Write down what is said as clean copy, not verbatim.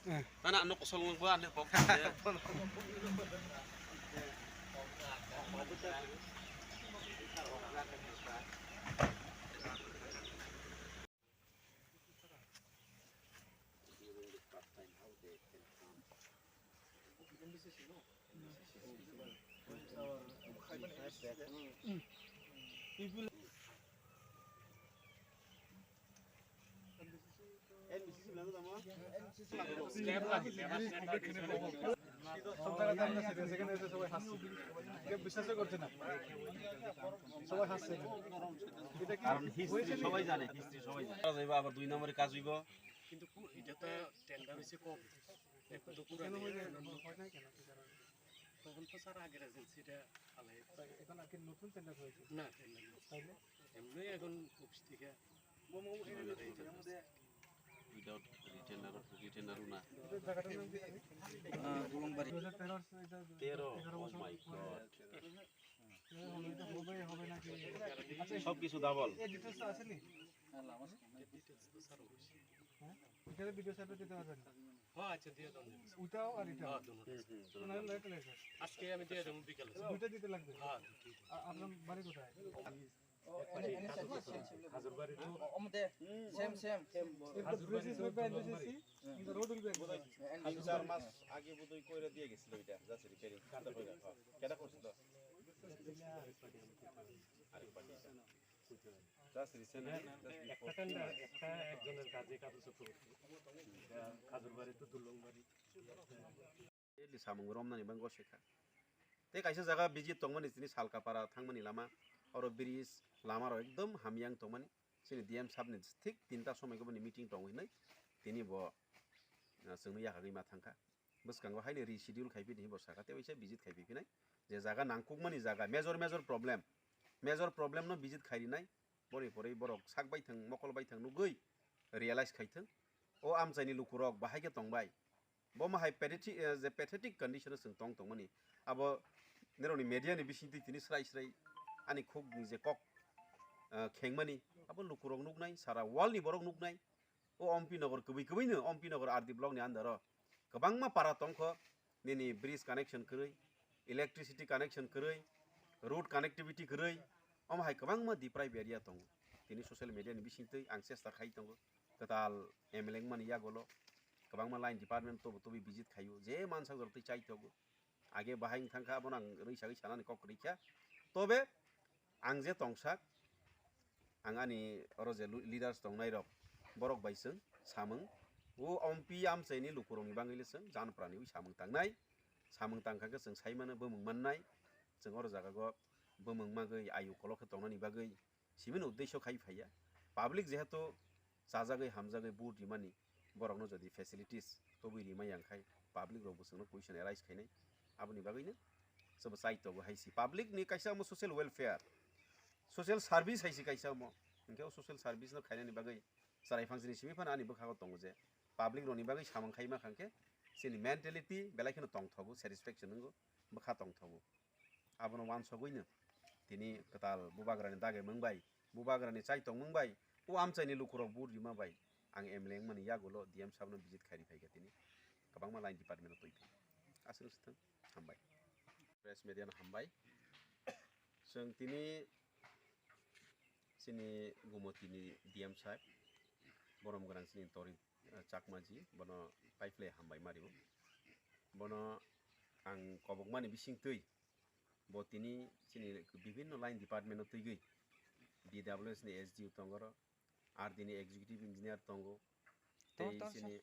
Mana anu kosong gua anu pok. আবার 2 নম্বরে কাজ হইব কিন্তু এটা তো টেন্ডার হইছে কম একটু পুরো তখন তো স্যার আগের এজেন্সিটা আলাই এখন আর কি নতুন টেন্ডার হয়েছে না টেন্ডার তাইলে এমনি এখন অফিস থেকে উইদাউট রিটেন্ডার না গুলংবাড়ি 13 ও মাই গড হবে নাকি সব কিছু ডাবল এই ডিটেইলস আছে নি আমার ডিটেইলস তো স্যার অবশ্যই হ্যাঁ এটা ভিডিও সাইটে দিতে পারবেন হ্যাঁ আচ্ছা দিয়ে দাও ওটাও আর এটা হ্যাঁ দুটো না লেট লেট আজকে আমি দিয়ে দেব বিকালে দুটো দিতে লাগবে হ্যাঁ আপনার বাড়ি কোথায় হাজারবাড়ি ওমতে সেম হাজারবাড়ি রোড উইল বি 4 মাস আগে বুদই কইরা দিয়ে গেছিল এটা যাচ্ছে রিপেয়ারিং কাটা কইরা কেডা করছিল আরে পাটি জাস্ট রিসেন্ট একটা একজনের কাজে কাজ করতে হাজারবাড়ি তো দুলংবাড়ি এলি সামুং রমনানি বাঙ্গো শেখা তে কাইসা জায়গা বিজিত তংমানি তিনি সালকাপারা थांमानि लामा और ब्रिज लामा रो एकदम हामियां तंमानि सिनि डीएम साबनि ठीक 3टा समायखौ बनि मीटिंग तंहैनाय तिनि ब जोंनो याखागै मा थांखा बसकांगो हायनो रिशिडिउल खायफि दिहि बसाखाते वैसे विजिट खायफिनाय जे जागा नांकुकमानि जागा मेजर प्रॉब्लम नो विजिट खायरिनाय बरि बरि बरक साक बायथां मकल बायथां नुगै रियलाइज खायथों ओ आमजायनि लुकुरक बाहायगे तंबाय ब माहाय पेथेटिक कंडीशन जों तंमानि आबो नेरनि मीडिया नि बिसिंति तिनि स्राय आनि खुग जे कक खेंमानि अब लुकुरक नुगनाय सारा वाल नि बरक नुगनाय ओ अम्पी नगर कबैनो अम्पी नगर आरडी ब्लक नि आन्दार गोबांमा पारा तंख नेनि ब्रिज कानेक्शन करै इलेक्ट्रिसिटी कानेक्शन करै रोड कनेक्टिविटी करै अमहाय गोबांमा डिप्राइभ एरिया दं तिनि ससियेल मीडिया नि बिसिंति आं चेष्टा खाय दं गताल एमएलए मानि यागलो गोबांमा लाइन डिपार्टमेंट तो विजिट खायो जे मानसा जरतै चाइथगो आगे बाहायनो थांखा बन आं रैसागै सानानै कक रैखा तबे आं जे तंसाक आं आनि अरजे लिडार्स दंनाय रक बरक बायसों सामों ओ अम्पी आमचायनि लुकुरंनि बाङैलसों जानप्रानि सामों तांखाखौ जों साइमानो बोमों माननाय जों अर जागागो बोमों मागै आयु कलखौ तंनानि बागै सिमिन उद्देश्य खायफाया पाब्लिक जेहेतु जाजागै हामजागै बुदि मानि बरकनो जदि फेसिलिटीज तो बिरि मायांखाय पाब्लिक रबो जोंनो क्वेश्चन एराइज खायनाय आबनि बागैनो सब साइटबो हायसि पाब्लिक नि कायसा म सोशल वेलफेयर सोशल सर्विस हायसि कायसा म इनके सोशल सर्विस न खायनानि बागै जाराय फांसिनि सिमिफान आनि बखागो दङ जे पाब्लिक रनि बागै सामों खायमा खांखे सिनि मेंटालिटी बेलायखनो तंथबो सैटिस्फैक्शन नंगो बखा तंथबो आबनो वान सगैनो तिनि कताल बुबाग्रानि दागे मंबाय बुबाग्रानि चाइ तंग मंबाय ओ आमचायनि लुकुरक बुरि माबाय आं एमएलए मानि यागोलो डीएम साबनो विजिट खायरि फायगा तिनि गोबांमा लाइन डिपार्टमेन्ट तयफै आसोंसथों हामबाय प्रेस मीडिया हामबाय जों तिनि सिनि गुमतिनि डीएम साहेब बरम गोनां सिनि तरि चाकमाजी बनो पाइपले हामबाय मारिबो बनो आं कबकमानि बिसिंतै ब तिनि सिनि विभिन्न लाइन डिपार्टमेन्ट तैगै डीडब्ल्यूएस नि एसडीओ तंगर आरडी नि एग्जीक्यूटिव इंजीनियर तंगो तै सिनि